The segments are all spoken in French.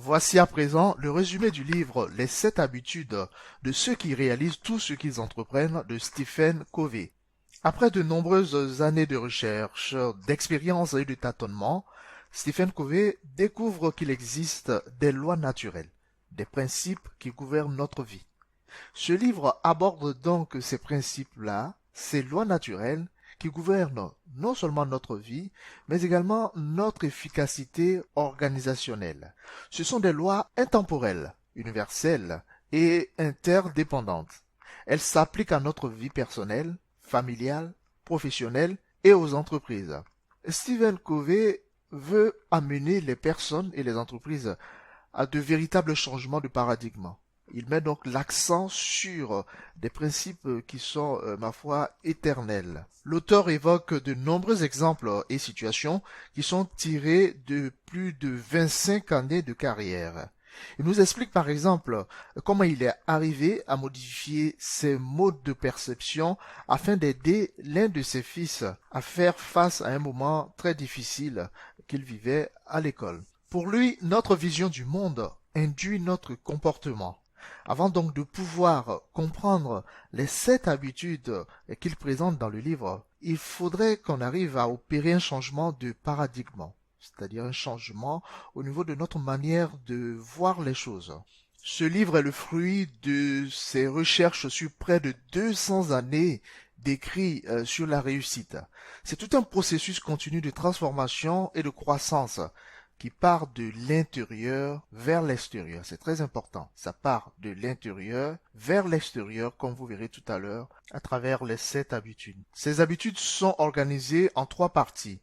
Voici à présent le résumé du livre Les 7 habitudes de ceux qui réalisent tout ce qu'ils entreprennent de Stephen Covey. Après de nombreuses années de recherche, d'expérience et de tâtonnement, Stephen Covey découvre qu'il existe des lois naturelles, des principes qui gouvernent notre vie. Ce livre aborde donc ces principes-là, ces lois naturelles qui gouvernent non seulement notre vie, mais également notre efficacité organisationnelle. Ce sont des lois intemporelles, universelles et interdépendantes. Elles s'appliquent à notre vie personnelle, familiale, professionnelle et aux entreprises. Stephen Covey veut amener les personnes et les entreprises à de véritables changements de paradigme. Il met donc l'accent sur des principes qui sont, ma foi, éternels. L'auteur évoque de nombreux exemples et situations qui sont tirés de plus de 25 années de carrière. Il nous explique par exemple comment il est arrivé à modifier ses modes de perception afin d'aider l'un de ses fils à faire face à un moment très difficile qu'il vivait à l'école. Pour lui, notre vision du monde induit notre comportement. Avant donc de pouvoir comprendre les 7 habitudes qu'il présente dans le livre, il faudrait qu'on arrive à opérer un changement de paradigme, c'est-à-dire un changement au niveau de notre manière de voir les choses. Ce livre est le fruit de ses recherches sur près de 200 années d'écrits sur la réussite. C'est tout un processus continu de transformation et de croissance qui part de l'intérieur vers l'extérieur. C'est très important. Ça part de l'intérieur vers l'extérieur, comme vous verrez tout à l'heure, à travers les 7 habitudes. Ces habitudes sont organisées en 3 parties.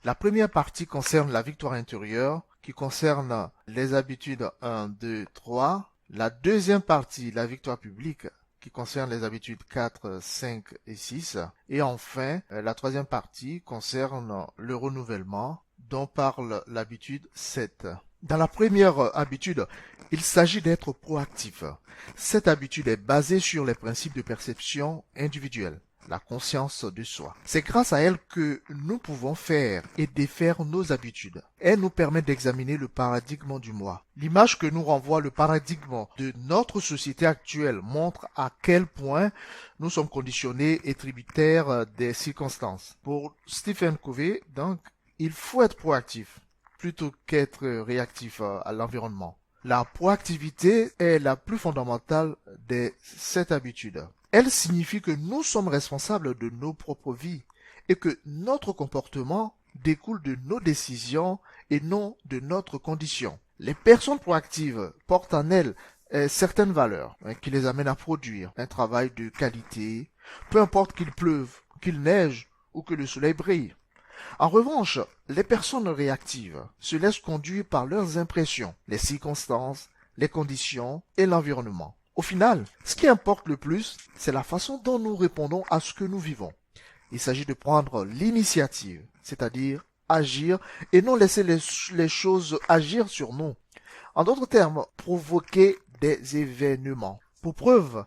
La première partie concerne la victoire intérieure, qui concerne les habitudes 1, 2, 3. La deuxième partie, la victoire publique, qui concerne les habitudes 4, 5 et 6. Et enfin, la troisième partie concerne le renouvellement, dont parle l'habitude 7. Dans la première habitude, il s'agit d'être proactif. Cette habitude est basée sur les principes de perception individuelle, la conscience de soi. C'est grâce à elle que nous pouvons faire et défaire nos habitudes. Elle nous permet d'examiner le paradigme du moi. L'image que nous renvoie le paradigme de notre société actuelle montre à quel point nous sommes conditionnés et tributaires des circonstances. Pour Stephen Covey, donc, il faut être proactif plutôt qu'être réactif à l'environnement. La proactivité est la plus fondamentale des 7 habitudes. Elle signifie que nous sommes responsables de nos propres vies et que notre comportement découle de nos décisions et non de notre condition. Les personnes proactives portent en elles certaines valeurs qui les amènent à produire un travail de qualité, peu importe qu'il pleuve, qu'il neige ou que le soleil brille. En revanche, les personnes réactives se laissent conduire par leurs impressions, les circonstances, les conditions et l'environnement. Au final, ce qui importe le plus, c'est la façon dont nous répondons à ce que nous vivons. Il s'agit de prendre l'initiative, c'est-à-dire agir et non laisser les choses agir sur nous. En d'autres termes, provoquer des événements. Pour preuve,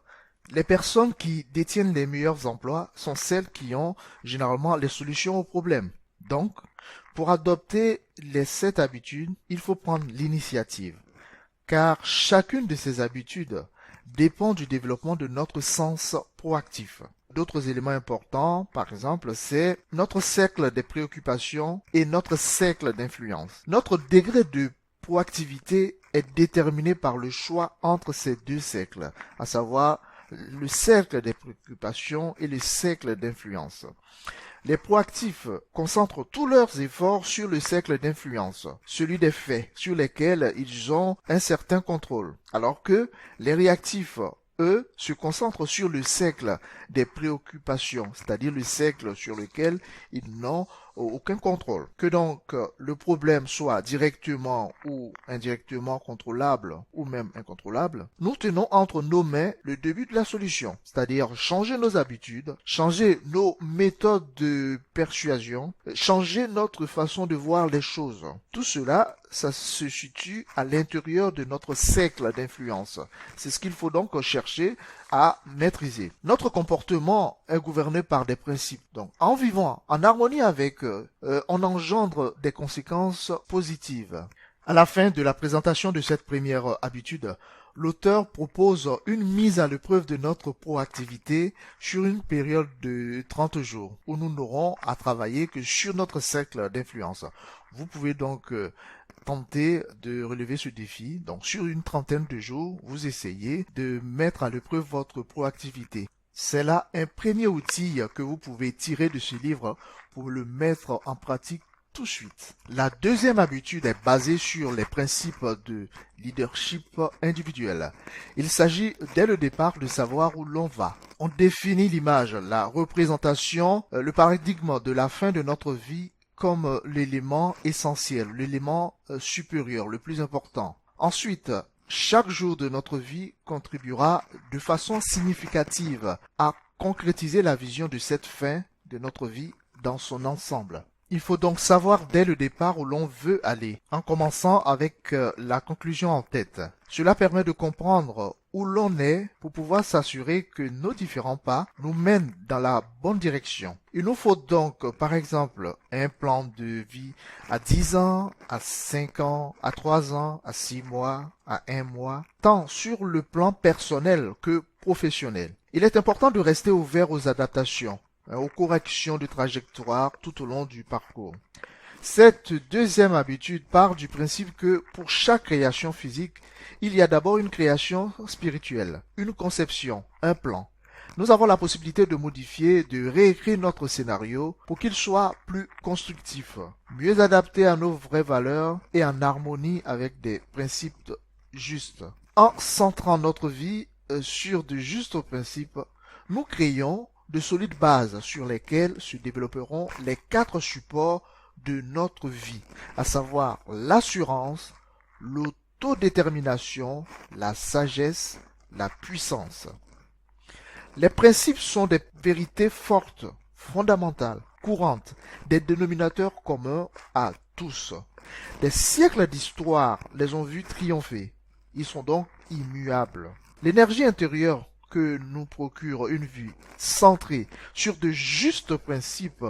les personnes qui détiennent les meilleurs emplois sont celles qui ont généralement les solutions aux problèmes. Donc, pour adopter les 7 habitudes, il faut prendre l'initiative, car chacune de ces habitudes dépend du développement de notre sens proactif. D'autres éléments importants, par exemple, c'est notre cercle des préoccupations et notre cercle d'influence. Notre degré de proactivité est déterminé par le choix entre ces 2 cercles, à savoir le cercle des préoccupations et le cercle d'influence. Les proactifs concentrent tous leurs efforts sur le cercle d'influence, celui des faits sur lesquels ils ont un certain contrôle, alors que les réactifs, eux, se concentrent sur le cercle des préoccupations, c'est-à-dire le cercle sur lequel ils n'ont aucun contrôle. Que donc le problème soit directement ou indirectement contrôlable ou même incontrôlable, nous tenons entre nos mains le début de la solution, c'est-à-dire changer nos habitudes, changer nos méthodes de persuasion, changer notre façon de voir les choses. Tout cela, ça se situe à l'intérieur de notre cercle d'influence. C'est ce qu'il faut donc chercher à maîtriser. Notre comportement est gouverné par des principes. Donc, en vivant en harmonie avec eux, on engendre des conséquences positives. À la fin de la présentation de cette première habitude, l'auteur propose une mise à l'épreuve de notre proactivité sur une période de 30 jours où nous n'aurons à travailler que sur notre cercle d'influence. Vous pouvez donc tenter de relever ce défi. Donc sur une trentaine de jours, vous essayez de mettre à l'épreuve votre proactivité. C'est là un premier outil que vous pouvez tirer de ce livre pour le mettre en pratique tout de suite. La deuxième habitude est basée sur les principes de leadership individuel. Il s'agit dès le départ de savoir où l'on va. On définit l'image, la représentation, le paradigme de la fin de notre vie comme l'élément essentiel, l'élément supérieur, le plus important. Ensuite, chaque jour de notre vie contribuera de façon significative à concrétiser la vision de cette fin de notre vie dans son ensemble. Il faut donc savoir dès le départ où l'on veut aller, en commençant avec la conclusion en tête. Cela permet de comprendre où l'on est pour pouvoir s'assurer que nos différents pas nous mènent dans la bonne direction. Il nous faut donc, par exemple, un plan de vie à 10 ans, à 5 ans, à 3 ans, à 6 mois, à 1 mois, tant sur le plan personnel que professionnel. Il est important de rester ouvert aux adaptations, aux corrections de trajectoire tout au long du parcours. Cette deuxième habitude part du principe que pour chaque création physique, il y a d'abord une création spirituelle, une conception, un plan. Nous avons la possibilité de modifier, de réécrire notre scénario pour qu'il soit plus constructif, mieux adapté à nos vraies valeurs et en harmonie avec des principes justes. En centrant notre vie sur de justes principes, nous créons de solides bases sur lesquelles se développeront les 4 supports de notre vie, à savoir l'assurance, l'autodétermination, la sagesse, la puissance. Les principes sont des vérités fortes, fondamentales, courantes, des dénominateurs communs à tous. Des siècles d'histoire les ont vus triompher. Ils sont donc immuables. L'énergie intérieure que nous procure une vie centrée sur de justes principes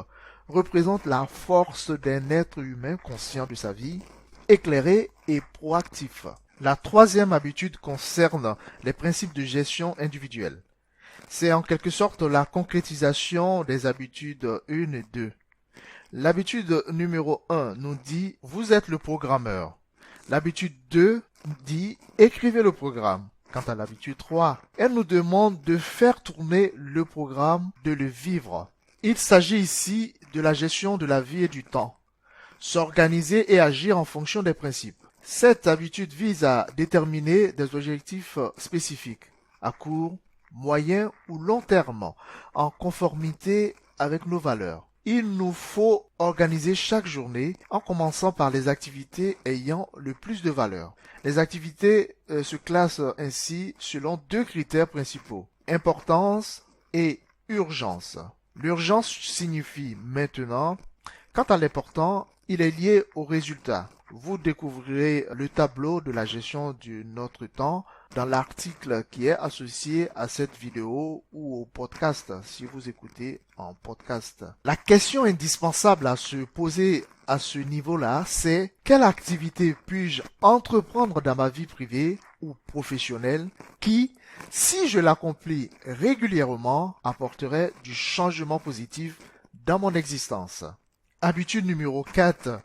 représente la force d'un être humain conscient de sa vie, éclairé et proactif. La troisième habitude concerne les principes de gestion individuelle. C'est en quelque sorte la concrétisation des habitudes 1 et 2. L'habitude numéro 1 nous dit « Vous êtes le programmeur ». L'habitude 2 dit « Écrivez le programme ». Quant à l'habitude 3, elle nous demande de faire tourner le programme, de le vivre. Il s'agit ici de la gestion de la vie et du temps. S'organiser et agir en fonction des principes. Cette habitude vise à déterminer des objectifs spécifiques, à court, moyen ou long terme, en conformité avec nos valeurs. Il nous faut organiser chaque journée en commençant par les activités ayant le plus de valeur. Les activités se classent ainsi selon 2 critères principaux, importance et urgence. L'urgence signifie maintenant, quant à l'important, il est lié au résultat. Vous découvrirez le tableau de la gestion de notre temps dans l'article qui est associé à cette vidéo ou au podcast, si vous écoutez en podcast. La question indispensable à se poser à ce niveau-là, c'est quelle activité puis-je entreprendre dans ma vie privée ou professionnelle qui, si je l'accomplis régulièrement, apporterait du changement positif dans mon existence. Habitude numéro 4.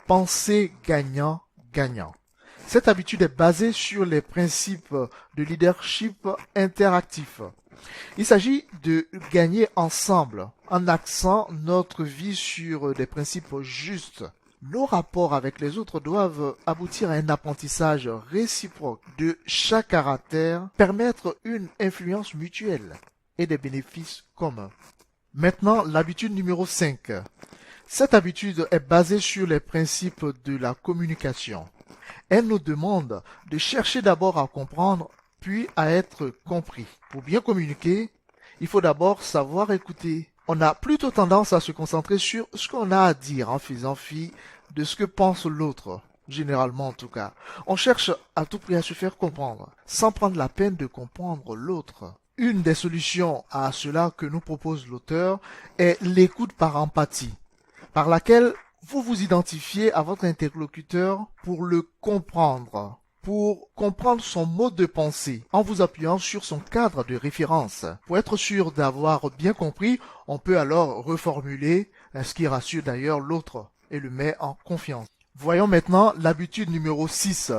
Penser gagnant-gagnant. Cette habitude est basée sur les principes de leadership interactif. Il s'agit de gagner ensemble en axant notre vie sur des principes justes. Nos rapports avec les autres doivent aboutir à un apprentissage réciproque de chaque caractère, permettre une influence mutuelle et des bénéfices communs. Maintenant, l'habitude numéro 5. Cette habitude est basée sur les principes de la communication. Elle nous demande de chercher d'abord à comprendre, puis à être compris. Pour bien communiquer, il faut d'abord savoir écouter. On a plutôt tendance à se concentrer sur ce qu'on a à dire en faisant fi de ce que pense l'autre, généralement en tout cas. On cherche à tout prix à se faire comprendre, sans prendre la peine de comprendre l'autre. Une des solutions à cela que nous propose l'auteur est l'écoute par empathie, par laquelle vous vous identifiez à votre interlocuteur pour le comprendre, pour comprendre son mode de pensée, en vous appuyant sur son cadre de référence. Pour être sûr d'avoir bien compris, on peut alors reformuler, ce qui rassure d'ailleurs l'autre et le met en confiance. Voyons maintenant l'habitude numéro 6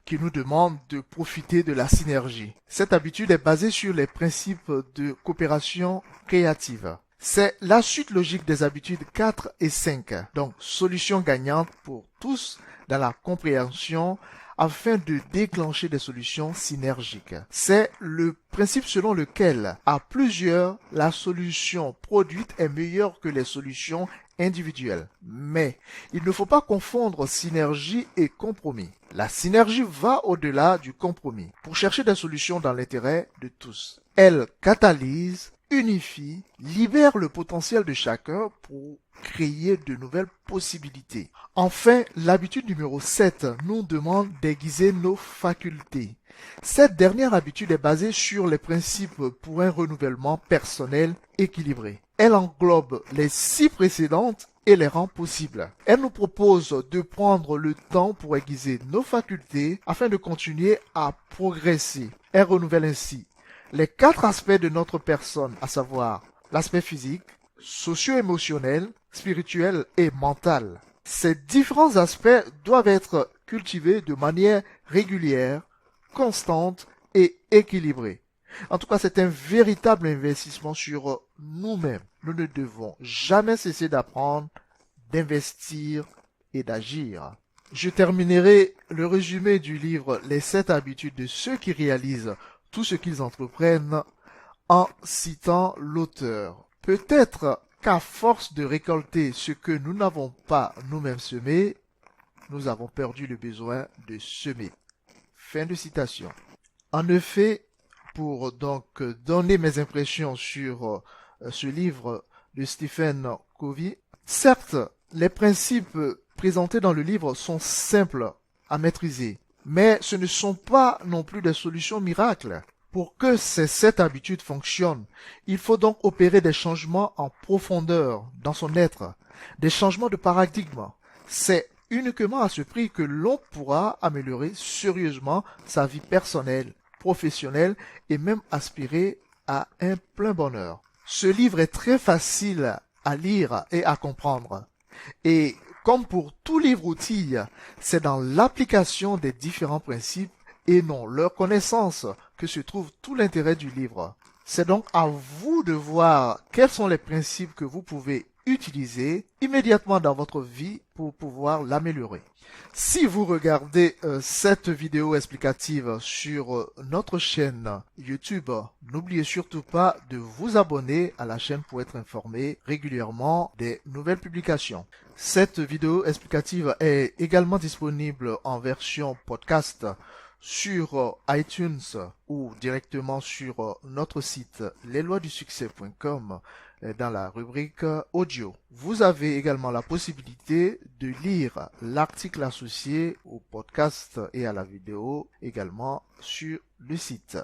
qui nous demande de profiter de la synergie. Cette habitude est basée sur les principes de coopération créative. C'est la suite logique des habitudes 4 et 5. Donc, solution gagnante pour tous dans la compréhension afin de déclencher des solutions synergiques. C'est le principe selon lequel, à plusieurs, la solution produite est meilleure que les solutions individuelles. Mais il ne faut pas confondre synergie et compromis. La synergie va au-delà du compromis pour chercher des solutions dans l'intérêt de tous. Elle catalyse, unifie, libère le potentiel de chacun pour créer de nouvelles possibilités. Enfin, l'habitude numéro 7 nous demande d'aiguiser nos facultés. Cette dernière habitude est basée sur les principes pour un renouvellement personnel équilibré. Elle englobe les 6 précédentes et les rend possibles. Elle nous propose de prendre le temps pour aiguiser nos facultés afin de continuer à progresser. Elle renouvelle ainsi les 4 aspects de notre personne, à savoir l'aspect physique, socio-émotionnel, spirituel et mental. Ces différents aspects doivent être cultivés de manière régulière, constante et équilibrée. En tout cas, c'est un véritable investissement sur nous-mêmes. Nous ne devons jamais cesser d'apprendre, d'investir et d'agir. Je terminerai le résumé du livre Les 7 habitudes de ceux qui réalisent tout ce qu'ils entreprennent en citant l'auteur. Peut-être qu'à force de récolter ce que nous n'avons pas nous-mêmes semé, nous avons perdu le besoin de semer. Fin de citation. En effet, pour donc donner mes impressions sur ce livre de Stephen Covey, certes, les principes présentés dans le livre sont simples à maîtriser, mais ce ne sont pas non plus des solutions miracles. Pour que ces 7 habitudes fonctionnent, il faut donc opérer des changements en profondeur dans son être, des changements de paradigme. C'est uniquement à ce prix que l'on pourra améliorer sérieusement sa vie personnelle, professionnelle et même aspirer à un plein bonheur. Ce livre est très facile à lire et à comprendre. Et comme pour tout livre-outil, c'est dans l'application des différents principes et non leur connaissance que se trouve tout l'intérêt du livre. C'est donc à vous de voir quels sont les principes que vous pouvez utiliser immédiatement dans votre vie pour pouvoir l'améliorer. Si vous regardez cette vidéo explicative sur notre chaîne YouTube, n'oubliez surtout pas de vous abonner à la chaîne pour être informé régulièrement des nouvelles publications. Cette vidéo explicative est également disponible en version podcast sur iTunes ou directement sur notre site lesloisdusuccès.com dans la rubrique audio. Vous avez également la possibilité de lire l'article associé au podcast et à la vidéo également sur le site.